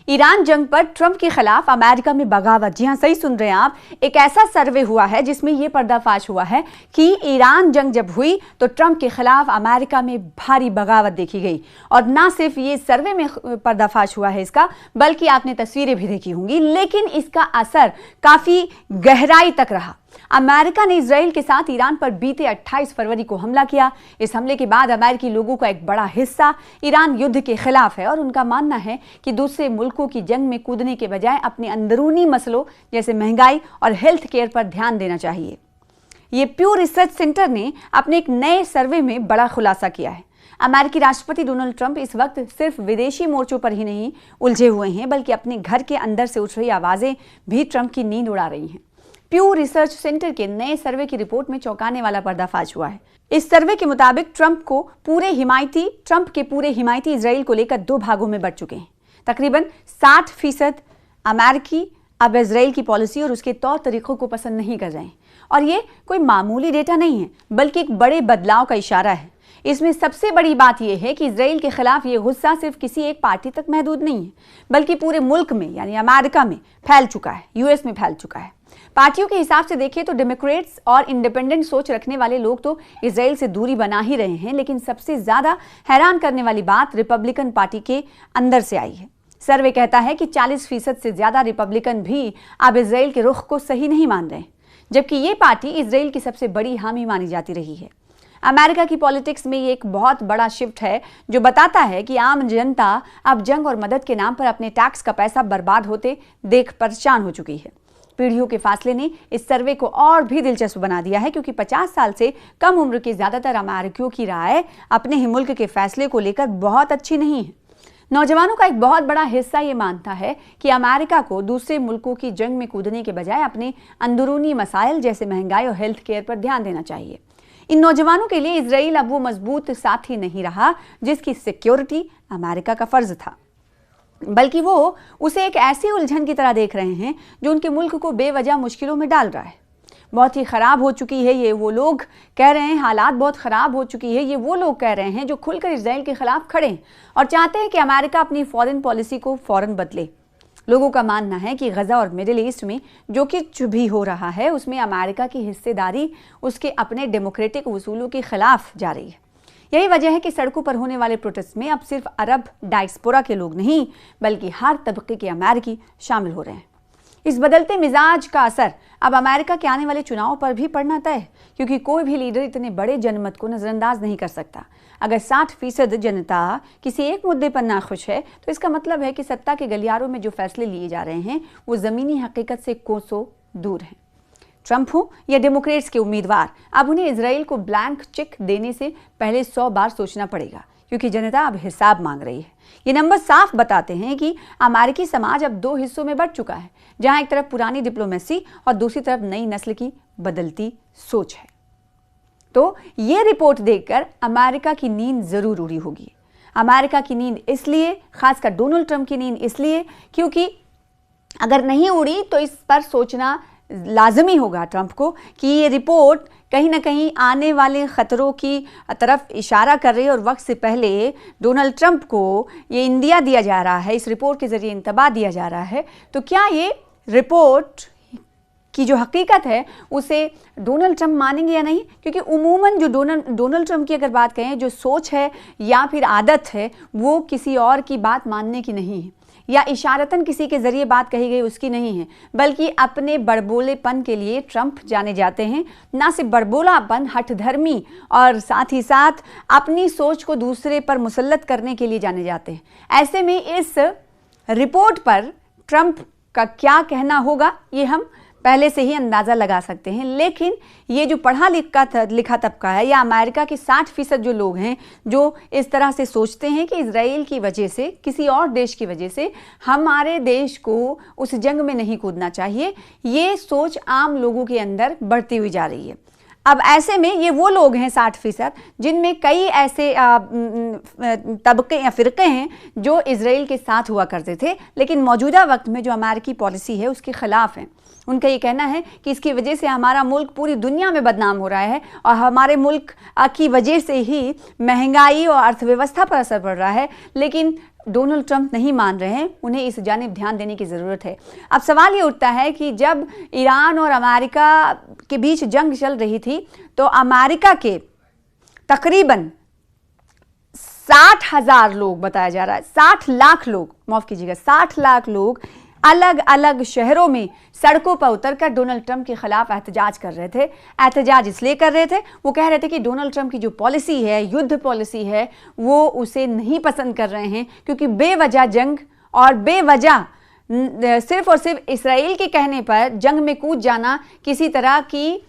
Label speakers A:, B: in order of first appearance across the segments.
A: Iran जंग पर Trump के खिलाफ अमेरिका में बगावत। जी हां, सही सुन रहे हैं आप। एक ऐसा सर्वे हुआ है जिसमें यह पर्दाफाश हुआ है कि ईरान जंग जब हुई तो ट्रंप के खिलाफ अमेरिका में भारी बगावत देखी गई। और ना सिर्फ ये सर्वे में पर्दाफाश हुआ है इसका, बल्कि आपने तस्वीरें भी देखी होंगी, लेकिन इसका असर काफी गहराई तक रहा। अमेरिका ने इजराइल के साथ ईरान पर बीते 28 फरवरी को हमला किया। इस हमले के बाद अमेरिकी लोगों का एक बड़ा हिस्सा ईरान युद्ध के खिलाफ है और उनका मानना है कि दूसरे मुल्कों की जंग में कूदने के बजाय अपने अंदरूनी मसलों जैसे महंगाई और हेल्थ केयर पर ध्यान देना चाहिए। ये प्यू रिसर्च सेंटर ने अपने एक नए सर्वे में बड़ा खुलासा किया है। अमेरिकी राष्ट्रपति डोनाल्ड ट्रंप इस वक्त सिर्फ विदेशी मोर्चों पर ही नहीं उलझे हुए हैं, बल्कि अपने घर के अंदर से उठ रही आवाजें भी ट्रंप की नींद उड़ा रही हैं। प्यू रिसर्च सेंटर के नए सर्वे की रिपोर्ट में चौंकाने वाला पर्दाफाश हुआ है। इस सर्वे के मुताबिक ट्रंप के पूरे हिमायती इजराइल को लेकर दो भागों में बढ़ चुके हैं। तकरीबन 60% अमेरिकी अब इजराइल की पॉलिसी और उसके तौर तरीकों को पसंद नहीं कर रहे हैं। और ये कोई मामूली डेटा नहीं है, बल्कि एक बड़े बदलाव का इशारा है। इसमें सबसे बड़ी बात यह है कि इजराइल के खिलाफ ये गुस्सा सिर्फ किसी एक पार्टी तक महदूद नहीं है, बल्कि पूरे मुल्क में यानी अमेरिका में फैल चुका है, यूएस में फैल चुका है। पार्टियों के हिसाब से देखें तो डेमोक्रेट्स और इंडिपेंडेंट सोच रखने वाले लोग तो इजराइल से दूरी बना ही रहे हैं, लेकिन सबसे ज्यादा हैरान करने वाली बात रिपब्लिकन पार्टी के अंदर से आई है। सर्वे कहता है कि 40% से ज्यादा रिपब्लिकन भी अब इजराइल के रुख को सही नहीं मान रहे, जबकि ये पार्टी इजराइल की सबसे बड़ी हामी मानी जाती रही है। अमेरिका की पॉलिटिक्स में ये एक बहुत बड़ा शिफ्ट है जो बताता है कि आम जनता अब जंग और मदद के नाम पर अपने टैक्स का पैसा बर्बाद होते देख परेशान हो चुकी है। पीढ़ियों के फासले ने इस सर्वे को और भी दिलचस्प बना दिया है, क्योंकि 50 साल से कम उम्र के ज्यादातर अमेरिकियों की राय अपने ही मुल्क के फैसले को लेकर बहुत अच्छी नहीं है। नौजवानों का एक बहुत बड़ा हिस्सा ये मानता है कि अमेरिका को दूसरे मुल्कों की जंग में कूदने के बजाय अपने अंदरूनी मसाइल जैसे महंगाई और हेल्थ केयर पर ध्यान देना चाहिए। इन नौजवानों के लिए इजराइल अब वो मजबूत साथी नहीं रहा जिसकी सिक्योरिटी अमेरिका का फर्ज था, बल्कि वो उसे एक ऐसी उलझन की तरह देख रहे हैं जो उनके मुल्क को बेवजह मुश्किलों में डाल रहा है। बहुत ही खराब हो चुकी है, ये वो लोग कह रहे हैं। हालात बहुत खराब हो चुकी है, ये वो लोग कह रहे हैं जो खुलकर इजराइल के खिलाफ खड़े हैं और चाहते हैं कि अमेरिका अपनी फॉरेन पॉलिसी को फौरन बदले। लोगों का मानना है कि गजा और मिडिल ईस्ट में जो कुछ भी हो रहा है उसमें अमेरिका की हिस्सेदारी उसके अपने डेमोक्रेटिक उसूलों के खिलाफ जा रही है। यही वजह है कि सड़कों पर होने वाले प्रोटेस्ट में अब सिर्फ अरब डायस्पोरा के लोग नहीं, बल्कि हर तबके के अमेरिकी शामिल हो रहे हैं। इस बदलते मिजाज का असर अब अमेरिका के आने वाले चुनाव पर भी पड़ना तय है, क्योंकि कोई भी लीडर इतने बड़े जनमत को नजरअंदाज नहीं कर सकता। अगर 60% जनता किसी एक मुद्दे पर नाखुश है तो इसका मतलब है कि सत्ता के गलियारों में जो फैसले लिए जा रहे हैं वो जमीनी हकीकत से कोसों दूर हैं। ट्रंप हो या डेमोक्रेट्स के उम्मीदवार, अब उन्हें इजराइल को ब्लैंक चेक देने से पहले 100 बार सोचना पड़ेगा, क्योंकि जनता अब हिसाब मांग रही है। ये नंबर साफ बताते हैं कि अमेरिकी समाज अब दो हिस्सों में बढ़ चुका है, जहां एक तरफ पुरानी डिप्लोमेसी और दूसरी तरफ नई नस्ल की बदलती सोच है। तो ये रिपोर्ट देखकर अमेरिका की नींद जरूर उड़ी होगी। अमेरिका की नींद इसलिए, खासकर डोनाल्ड ट्रंप की नींद इसलिए, क्योंकि अगर नहीं उड़ी तो इस पर सोचना लाजमी होगा ट्रंप को कि ये रिपोर्ट कहीं ना कहीं आने वाले खतरों की तरफ इशारा कर रही है और वक्त से पहले डोनाल्ड ट्रंप को ये इंदिया दिया जा रहा है, इस रिपोर्ट के जरिए इंतबाह दिया जा रहा है। तो क्या ये रिपोर्ट की जो हकीकत है उसे डोनाल्ड ट्रंप मानेंगे या नहीं? क्योंकि उमूमन जो डोनाल्ड ट्रंप की अगर बात कहें, जो सोच है या फिर आदत है, वो किसी और की बात मानने की नहीं है, या इशारतन किसी के जरिए बात कही गई उसकी नहीं है, बल्कि अपने बड़बोलेपन के लिए ट्रंप जाने जाते हैं। ना सिर्फ बड़बोलापन, हठधर्मी और साथ ही साथ अपनी सोच को दूसरे पर मुसल्लत करने के लिए जाने जाते हैं। ऐसे में इस रिपोर्ट पर ट्रंप का क्या कहना होगा ये हम पहले से ही अंदाजा लगा सकते हैं। लेकिन ये जो पढ़ा लिखा तबका है या अमेरिका के 60% जो लोग हैं जो इस तरह से सोचते हैं कि इजराइल की वजह से, किसी और देश की वजह से हमारे देश को उस जंग में नहीं कूदना चाहिए, ये सोच आम लोगों के अंदर बढ़ती हुई जा रही है। अब ऐसे में ये वो लोग हैं 60% जिनमें कई ऐसे तबके या फिरके हैं जो इजराइल के साथ हुआ करते थे, लेकिन मौजूदा वक्त में जो अमेरिकी पॉलिसी है उसके खिलाफ हैं। उनका ये कहना है कि इसकी वजह से हमारा मुल्क पूरी दुनिया में बदनाम हो रहा है और हमारे मुल्क की वजह से ही महंगाई और अर्थव्यवस्था पर असर पड़ रहा है। लेकिन डोनाल्ड ट्रंप नहीं मान रहे हैं, उन्हें इस जानिब ध्यान देने की ज़रूरत है। अब सवाल ये उठता है कि जब ईरान और अमेरिका के बीच जंग चल रही थी तो अमेरिका के तकरीबन 60,000 लोग, बताया जा रहा है 60 लाख लोग, माफ कीजिएगा 60 लाख लोग अलग अलग शहरों में सड़कों पर उतरकर डोनाल्ड ट्रंप के खिलाफ एहतजाज कर रहे थे। एहतजाज इसलिए कर रहे थे, वो कह रहे थे कि डोनाल्ड ट्रंप की जो पॉलिसी है, युद्ध पॉलिसी है, वो उसे नहीं पसंद कर रहे हैं, क्योंकि बेवजह जंग और बेवजह सिर्फ और सिर्फ इसराइल के कहने पर जंग में कूद जाना किसी तरह की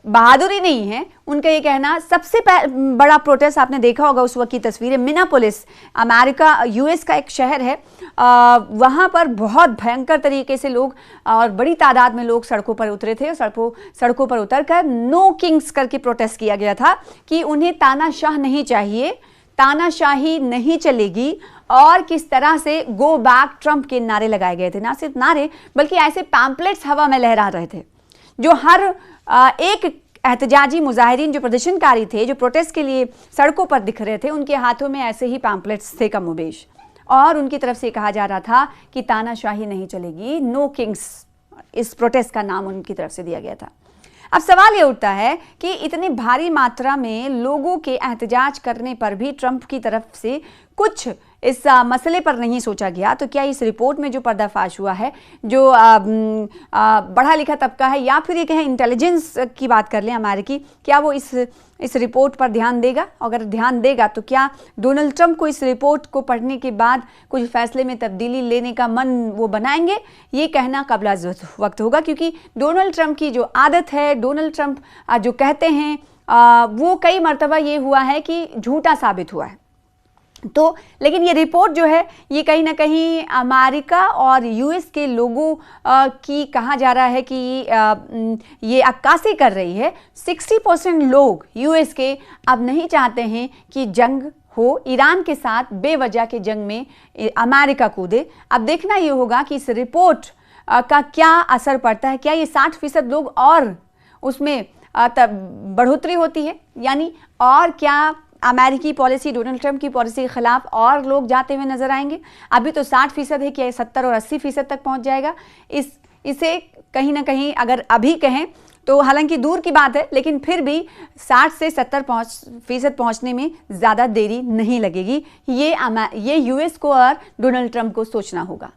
A: बहादुरी नहीं है। उनका ये कहना, सबसे बड़ा प्रोटेस्ट आपने देखा होगा उस वक्त की तस्वीरें, मिनापोलिस, अमेरिका यूएस का एक शहर है, वहाँ पर बहुत भयंकर तरीके से लोग और बड़ी तादाद में लोग सड़कों पर उतरे थे। सड़कों पर उतरकर नो किंग्स करके प्रोटेस्ट किया गया था कि उन्हें तानाशाह नहीं चाहिए, तानाशाही नहीं चलेगी, और किस तरह से गो बैक ट्रंप के नारे लगाए गए थे। ना सिर्फ नारे बल्कि ऐसे पैम्पलेट्स हवा में लहरा रहे थे जो हर एक एहतजाजी मुजाहिरीन जो प्रदर्शनकारी थे, जो प्रोटेस्ट के लिए सड़कों पर दिख रहे थे, उनके हाथों में ऐसे ही पैम्पलेट्स थे कमोबेश, और उनकी तरफ से कहा जा रहा था कि तानाशाही नहीं चलेगी, नो किंग्स, इस प्रोटेस्ट का नाम उनकी तरफ से दिया गया था। अब सवाल ये उठता है कि इतनी भारी मात्रा में लोगों के एहतजाज करने पर भी ट्रंप की तरफ से कुछ इस मसले पर नहीं सोचा गया, तो क्या इस रिपोर्ट में जो पर्दाफाश हुआ है, जो पढ़ा लिखा तबका है, या फिर ये कहें इंटेलिजेंस की बात कर लें अमेरिकी, क्या वो इस रिपोर्ट पर ध्यान देगा? अगर ध्यान देगा तो क्या डोनाल्ड ट्रंप को इस रिपोर्ट को पढ़ने के बाद कुछ फैसले में तब्दीली लेने का मन वो बनाएंगे? ये कहना कबला वक्त होगा, क्योंकि डोनाल्ड ट्रंप की जो आदत है, डोनाल्ड ट्रंप जो कहते हैं वो कई मरतबा ये हुआ है कि झूठा साबित हुआ है। तो लेकिन ये रिपोर्ट जो है ये कहीं ना कहीं अमेरिका और यूएस के लोगों की, कहा जा रहा है कि ये अक्कासी कर रही है। 60% लोग यूएस के अब नहीं चाहते हैं कि जंग हो, ईरान के साथ बेवजह के जंग में अमेरिका कूदे। अब देखना ये होगा कि इस रिपोर्ट का क्या असर पड़ता है, क्या ये 60% लोग और उसमें बढ़ोतरी होती है, यानी और क्या अमेरिकी पॉलिसी, डोनाल्ड ट्रंप की पॉलिसी के खिलाफ और लोग जाते हुए नजर आएंगे? अभी तो 60% है, क्या 70 और 80% तक पहुंच जाएगा? इसे कहीं ना कहीं अगर अभी कहें तो हालांकि दूर की बात है, लेकिन फिर भी 60 से 70% पहुंचने में ज़्यादा देरी नहीं लगेगी। ये यूएस को और डोनाल्ड ट्रंप को सोचना होगा।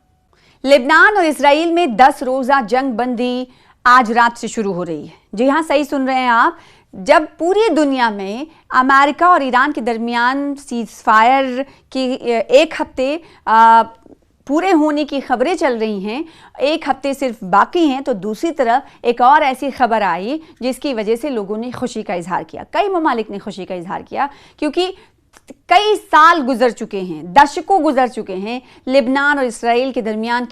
A: लेबनान और इसराइल में 10 रोज़ा जंग बंदी आज रात से शुरू हो रही है। जी हाँ, सही सुन रहे हैं आप। जब पूरी दुनिया में अमेरिका और ईरान के दरमियान सीज फायर की एक हफ्ते पूरे होने की खबरें चल रही हैं, एक हफ्ते सिर्फ बाकी हैं, तो दूसरी तरफ एक और ऐसी खबर आई जिसकी वजह से लोगों ने खुशी का इजहार किया। कई ममालिक ने खुशी का इजहार किया, क्योंकि कई साल गुजर चुके हैं, दशकों गुजर चुके हैं, लेबनान और इसराइल के दरमियान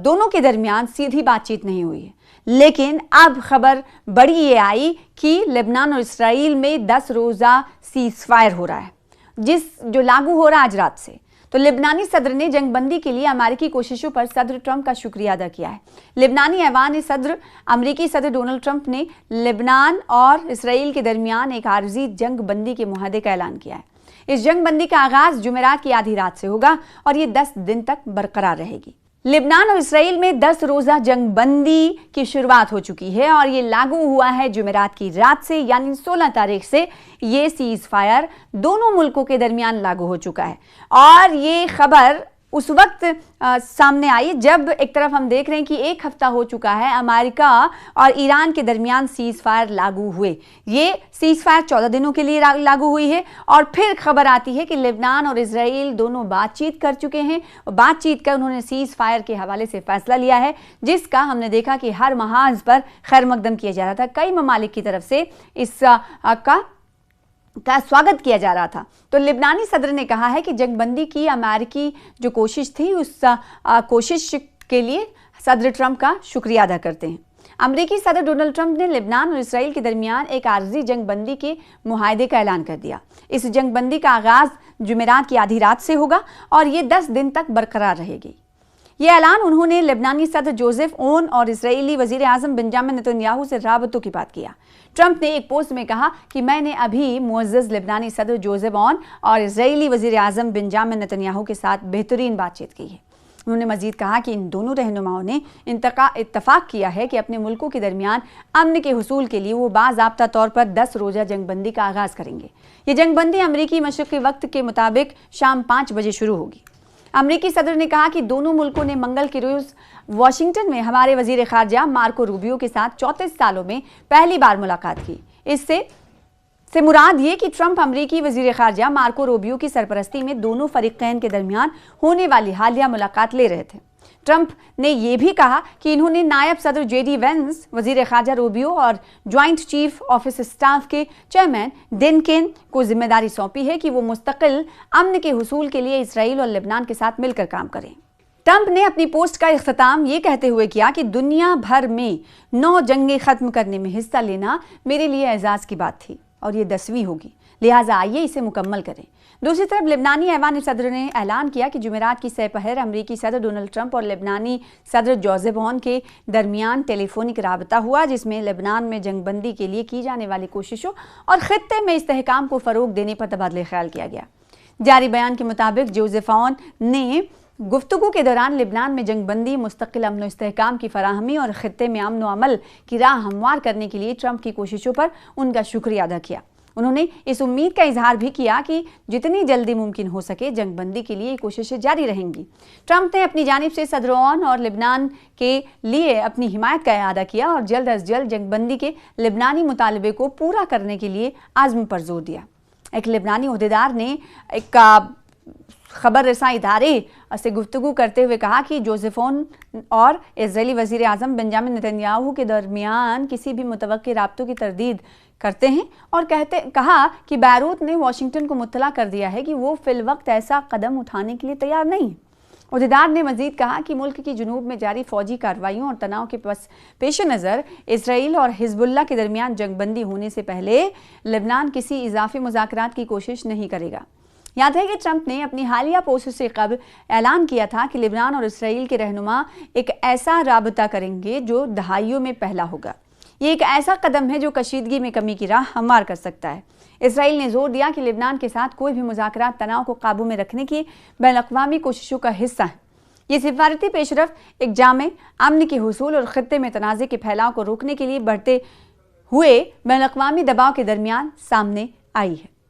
A: दोनों के दरमियान सीधी बातचीत नहीं हुई है। लेकिन अब खबर बड़ी ये आई कि लेबनान और इसराइल में 10 रोज़ा सीज फायर हो रहा है, जो लागू हो रहा है आज रात से। तो लेबनानी सदर ने जंगबंदी के लिए अमेरिकी कोशिशों पर सदर ट्रंप का शुक्रिया अदा किया है। लेबनानी ऐवान सदर अमेरिकी सदर डोनाल्ड ट्रंप ने लेबनान और इसराइल के दरमियान एक आर्जी जंगबंदी के मुआहदे का ऐलान किया है। इस जंगबंदी का आगाज जुमेरात की आधी रात से होगा और ये 10 दिन तक बरकरार रहेगी। लेबनान और इसराइल में 10 रोज़ा जंगबंदी की शुरुआत हो चुकी है और ये लागू हुआ है जुमेरात की रात से, यानी 16 तारीख से ये सीज फायर दोनों मुल्कों के दरमियान लागू हो चुका है। और ये खबर उस वक्त सामने आई जब एक तरफ हम देख रहे हैं कि एक हफ्ता हो चुका है अमेरिका और ईरान के दरमियान सीज फायर लागू हुए। ये सीज फायर 14 दिनों के लिए लागू हुई है और फिर खबर आती है कि लेबनान और इसराइल दोनों बातचीत कर चुके हैं। बातचीत कर उन्होंने सीज फायर के हवाले से फैसला लिया है, जिसका हमने देखा कि हर महाज पर खैर मकदम किया जा रहा था। कई ममालिक की तरफ से का स्वागत किया जा रहा था। तो लेबनानी सदर ने कहा है कि जंगबंदी की अमेरिकी जो कोशिश थी उस कोशिश के लिए सदर ट्रंप का शुक्रिया अदा करते हैं। अमेरिकी सदर डोनाल्ड ट्रंप ने लेबनान और इसराइल के दरमियान एक आर्जी जंगबंदी के मुआहदे का ऐलान कर दिया। इस जंगबंदी का आगाज जुमेरात की आधी रात से होगा और ये 10 दिन तक बरकरार रहेगी। ये ऐलान उन्होंने लेबनानी सदर जोसेफ ओन और इजरायली वजीर आजम बेंजामिन नेतन्याहू से राबतों की बात किया। ट्रंप ने एक पोस्ट में कहा कि मैंने अभी मुअज़्ज़ज़ लेबनानी सदर जोसेफ ओन और इजरायली वजीर आजम बेंजामिन नेतन्याहू के साथ बेहतरीन बातचीत की है। उन्होंने मजीद कहा कि इन दोनों रहनुमाओं ने इत्तफाक किया है कि अपने मुल्कों के दरमियान अमन के हुसूल के लिए वो बाज़ाब्ता तौर पर 10 रोज़ा जंगबंदी का आगाज़ करेंगे। ये जंगबंदी अमरीकी मशरक़ी वक्त के मुताबिक शाम 5 बजे शुरू होगी। अमरीकी सदर ने कहा कि दोनों मुल्कों ने मंगल के रोज़ वाशिंगटन में हमारे वजीर खारजा मार्को रूबियो के साथ 34 सालों में पहली बार मुलाकात की। इससे मुराद ये कि ट्रंप अमरीकी वजीर खारजा मार्को रूबियो की सरपरस्ती में दोनों फरीक़ैन के दरमियान होने वाली हालिया मुलाकात ले रहे थे। ट्रंप ने यह भी कहा कि इन्होंने नायब सदर जेडी वेंस, वजीर खारजा रूबियो और ज्वाइंट चीफ ऑफिस स्टाफ के चेयरमैन डिनकेन को जिम्मेदारी सौंपी है कि वो मुस्तकिल अमन के हुसूल के लिए इसराइल और लेबनान के साथ मिलकर काम करें। ट्रंप ने अपनी पोस्ट का इख्तिताम ये कहते हुए किया कि दुनिया भर में 9 जंगें खत्म करने में हिस्सा लेना मेरे लिए एजाज की बात थी और ये 10वीं होगी, लिहाजा आइए इसे मुकम्मल करें। दूसरी तरफ लेबनानी ऐवान सदर ने ऐलान किया कि जुमेरात की सपहर अमरीकी सदर डोनाल्ड ट्रंप और लेबनानी सदर जोसेफ ओन के दरमियान टेलीफोनिक राबता हुआ, जिसमें लेबनान में जंगबंदी के लिए की जाने वाली कोशिशों और खित्ते में इस्तेहकाम को फ़रोग देने पर तबादले ख्याल किया गया। जारी बयान के मुताबिक जोसेफ ओन ने गुफ्तगू के दौरान लेबनान में जंगबंदी, मुस्तकिल अमन इस्तेहकाम की फराहमी और खित्ते में अमन अमल की राह हमवार करने के लिए ट्रंप की कोशिशों पर उनका शुक्रिया अदा किया। उन्होंने इस उम्मीद का इजहार भी किया कि जितनी जल्दी मुमकिन हो सके जंगबंदी के लिए कोशिशें जारी रहेंगी। ट्रंप ने अपनी जानिब से सदर ओन और लेबनान के लिए अपनी हिमायत का इआदा किया और जल्द अज जल्द जंगबंदी के लेबनानी मुतालबे को पूरा करने के लिए आज़म पर जोर दिया। एक लेबनानी ओहदेदार ने एक खबर रसां इदारे से गुफ्तगू करते हुए कहा कि जोसेफ ओन और इजरायली वजीर आजम बेंजामिन नेतन्याहू के दरमियान किसी भी मुतवक्किल राब्तों की तरदीद करते हैं और कहा कि बैरूत ने वाशिंगटन को मुत्तला कर दिया है कि वो फिल वक्त ऐसा कदम उठाने के लिए तैयार नहीं है। ओहदेदार ने मजीद कहा कि मुल्क की जुनूब में जारी फौजी कार्रवाइयों और तनाव के पेश नज़र इसराइल और हिजबुल्लाह के दरमियान जंगबंदी होने से पहले लेबनान किसी इजाफी मुज़ाकरात की कोशिश नहीं करेगा। याद है कि ट्रंप ने अपनी हालिया पोस्ट से कबल ऐलान किया था कि लेबनान और इसराइल के रहनुमा एक ऐसा राबता करेंगे जो दहाइयों में पहला होगा। ये एक ऐसा कदम है जो कशीदगी में कमी की राह हमवार कर सकता है। इसराइल ने जोर दिया कि लेबनान के साथ कोई भी मुज़ाकरात तनाव को काबू में रखने की बैनुल-अक़वामी कोशिशों का हिस्सा है। ये सिफारती पेशरफ एक जामे अमन के हुसूल और खित्ते में तनाज़े के फैलाव को रोकने के लिए बढ़ते हुए बैनुल-अक़वामी दबाव के दरमियान सामने आई है।